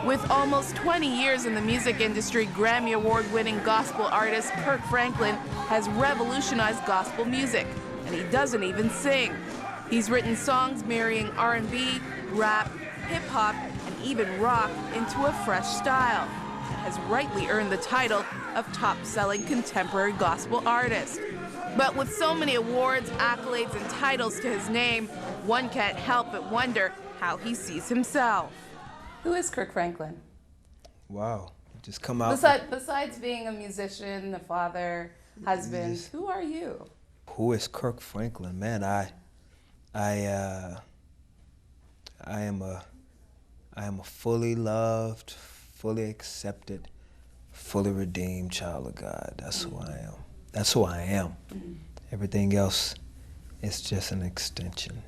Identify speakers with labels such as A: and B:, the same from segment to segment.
A: With almost 20 years in the music industry, Grammy Award-winning gospel artist Kirk Franklin has revolutionized gospel music, and he doesn't even sing. He's written songs marrying R&B, rap, hip-hop, and even rock into a fresh style, and has rightly earned the title of top-selling contemporary gospel artist. But with so many awards, accolades, and titles to his name, one can't help but wonder how he sees himself. Who is Kirk Franklin?
B: Wow, just come out.
A: Besides being a musician, a father, husband, who are you?
B: Who is Kirk Franklin? Man, I am a fully loved, fully accepted, fully redeemed child of God. That's who I am. That's who I am. Everything else is just an extension.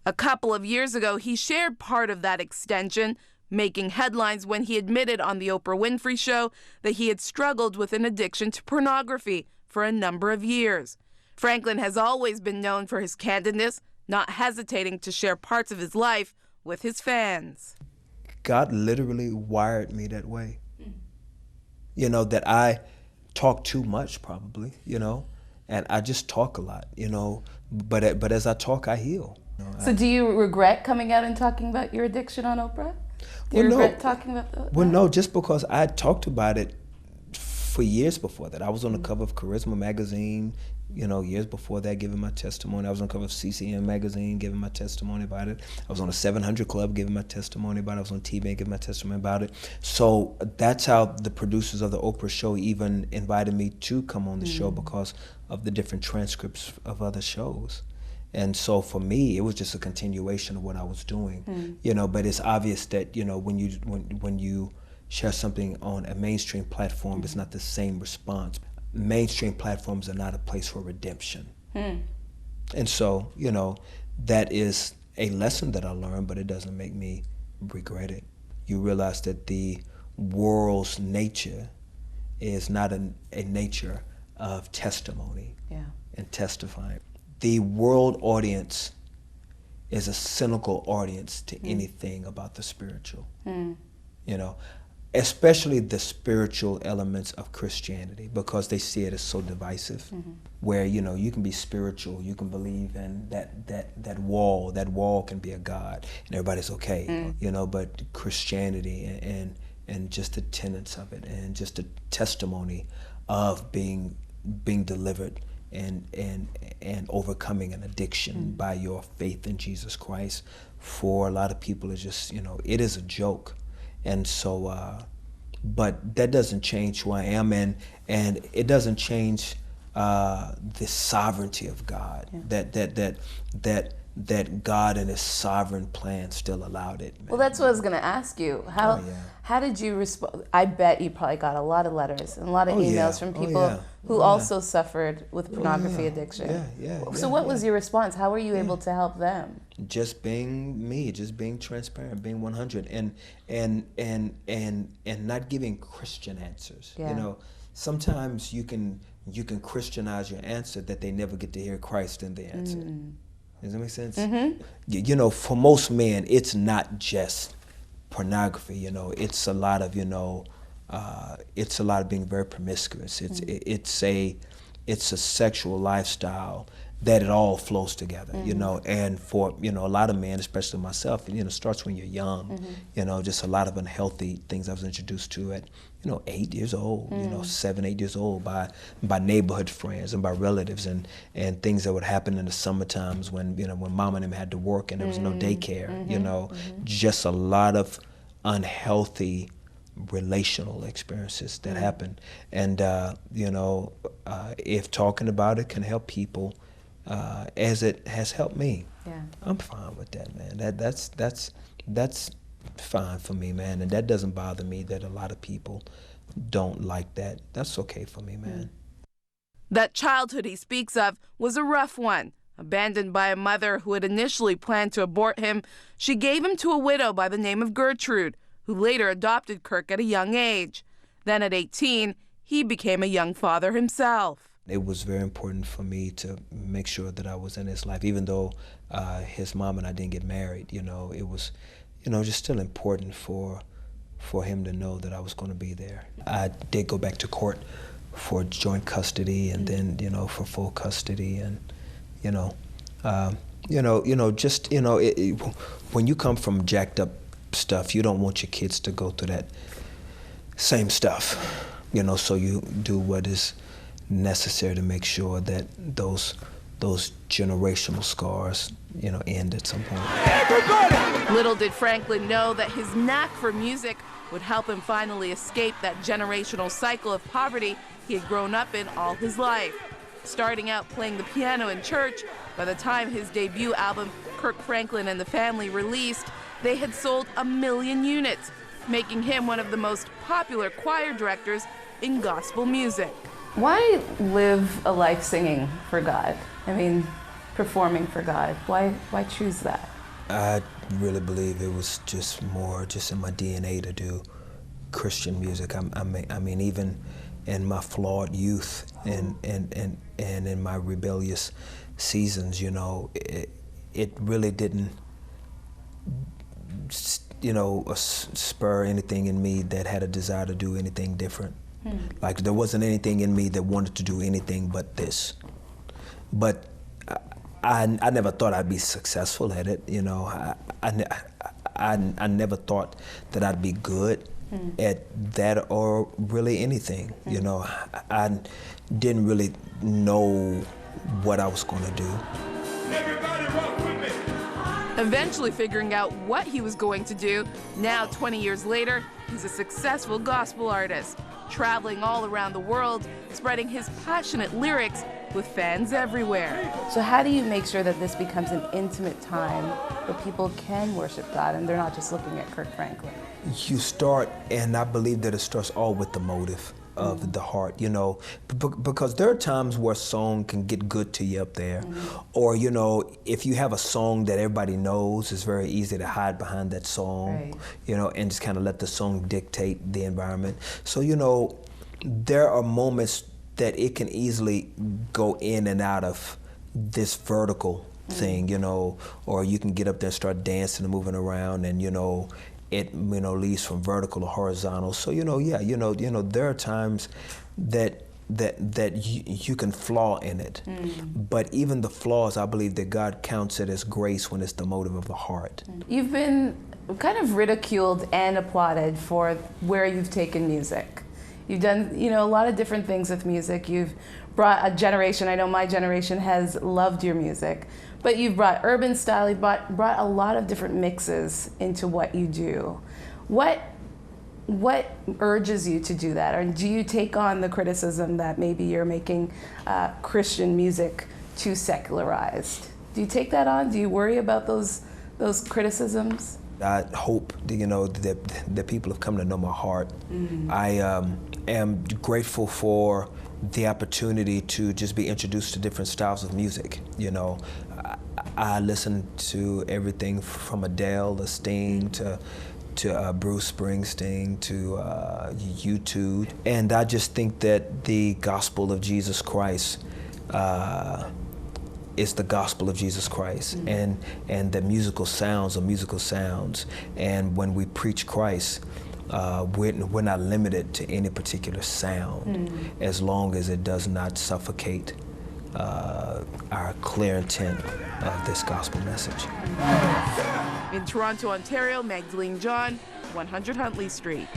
A: A couple of years ago, he shared part of that extension, making headlines when he admitted on the Oprah Winfrey Show that he had struggled with an addiction to pornography for a number of years. Franklin has always been known for his candidness, not hesitating to share parts of his life with his fans.
B: God literally wired me that way. You know, that I talk too much probably, you know, and I just talk a lot, you know, but as I talk, I heal.
A: So do you regret coming out and talking about your addiction on Oprah? Do you regret talking about that?
B: Well, no, just because I talked about it for years before that. I was on the cover of Charisma magazine, you know, years before that, giving my testimony. I was on the cover of CCM magazine, giving my testimony about it. I was on the 700 Club, giving my testimony about it. I was on TV, giving my testimony about it. So that's how the producers of the Oprah show even invited me to come on the show, because of the different transcripts of other shows. And so for me, it was just a continuation of what I was doing, you know. But it's obvious that, you know, when you share something on a mainstream platform, it's not the same response. Mainstream platforms are not a place for redemption. And so, you know, that is a lesson that I learned, but it doesn't make me regret it. You realize that the world's nature is not a nature of testimony and testifying. The world audience is a cynical audience to anything about the spiritual, you know, especially the spiritual elements of Christianity, because they see it as so divisive, where, you know, you can be spiritual, you can believe in that wall can be a God, and everybody's okay, you know, but Christianity and just the tenets of it, and just the testimony of being delivered and overcoming an addiction by your faith in Jesus Christ, for a lot of people is just, you know, it is a joke. And so, but that doesn't change who I am, and it doesn't change the sovereignty of God. That God and His sovereign plan still allowed it. Man.
A: Well, that's what I was going to ask you. How did you respond? I bet you probably got a lot of letters and a lot of emails from people who also suffered with pornography addiction. So what was your response? How were you able to help them?
B: Just being me, just being transparent, being 100, and not giving Christian answers. You know, sometimes you can Christianize your answer that they never get to hear Christ in the answer. Does that make sense? You know, for most men, it's not just pornography. You know, it's a lot of, you know, it's a lot of being very promiscuous. It's a sexual lifestyle that it all flows together. You know, and for, you know, a lot of men, especially myself, you know, starts when you're young. You know, just a lot of unhealthy things I was introduced to at, you know, 8 years old, you know, 7, 8 years old, by neighborhood friends and by relatives, and things that would happen in the summer times when, you know, when mom and them had to work and there was no daycare, you know, just a lot of unhealthy relational experiences that happened. And, you know, if talking about it can help people, as it has helped me, I'm fine with that, man. That's fine for me, man, and that doesn't bother me that a lot of people don't like that. That's okay for me, man.
A: That childhood he speaks of was a rough one. Abandoned by a mother who had initially planned to abort him, she gave him to a widow by the name of Gertrude, who later adopted Kirk at a young age. Then at 18, he became a young father himself.
B: It was very important for me to make sure that I was in his life, even though his mom and I didn't get married. You know, it was, you know, just still important for for him to know that I was going to be there. I did go back to court for joint custody, and then for full custody, and when you come from jacked up stuff, you don't want your kids to go through that same stuff, so you do what is necessary to make sure that those generational scars, end at some point.
A: Everybody! Little did Franklin know that his knack for music would help him finally escape that generational cycle of poverty he had grown up in all his life. Starting out playing the piano in church, by the time his debut album, Kirk Franklin and the Family, released, they had sold 1 million units, making him one of the most popular choir directors in gospel music. Why live a life singing for God? I mean, performing for God. Why choose that?
B: I really believe it was just more in my DNA to do Christian music. I mean, even in my flawed youth and in my rebellious seasons, it really didn't, spur anything in me that had a desire to do anything different. Like, there wasn't anything in me that wanted to do anything but this. But I never thought I'd be successful at it. I never thought that I'd be good at that or really anything. I didn't really know what I was going to do.
A: Everybody rock with me. Eventually figuring out what he was going to do, now 20 years later, he's a successful gospel artist, traveling all around the world, spreading his passionate lyrics with fans everywhere. So how do you make sure that this becomes an intimate time where people can worship God and they're not just looking at Kirk Franklin?
B: You start, and I believe that it starts all with the motive of the heart, because there are times where a song can get good to you up there, or if you have a song that everybody knows, it's very easy to hide behind that song, and just kind of let the song dictate the environment. So there are moments that it can easily go in and out of this vertical thing, or you can get up there and start dancing and moving around, and it leads from vertical to horizontal. So there are times that you can flaw in it, but even the flaws, I believe that God counts it as grace when it's the motive of the heart. You've
A: been kind of ridiculed and applauded for where you've taken music. You've done a lot of different things with music. You've brought a generation, I know my generation has loved your music, but you've brought urban style, you've brought a lot of different mixes into what you do. What urges you to do that? Or do you take on the criticism that maybe you're making Christian music too secularized? Do you take that on? Do you worry about those criticisms?
B: I hope that people have come to know my heart. I am grateful for the opportunity to just be introduced to different styles of music. I listen to everything from Adele, to Sting, to Bruce Springsteen, to U2, and I just think that the gospel of Jesus Christ is the gospel of Jesus Christ, and the musical sounds are musical sounds, and when we preach Christ, we're not limited to any particular sound, as long as it does not suffocate our clear intent of this gospel message.
A: In Toronto, Ontario, Magdalene John, 100 Huntley Street.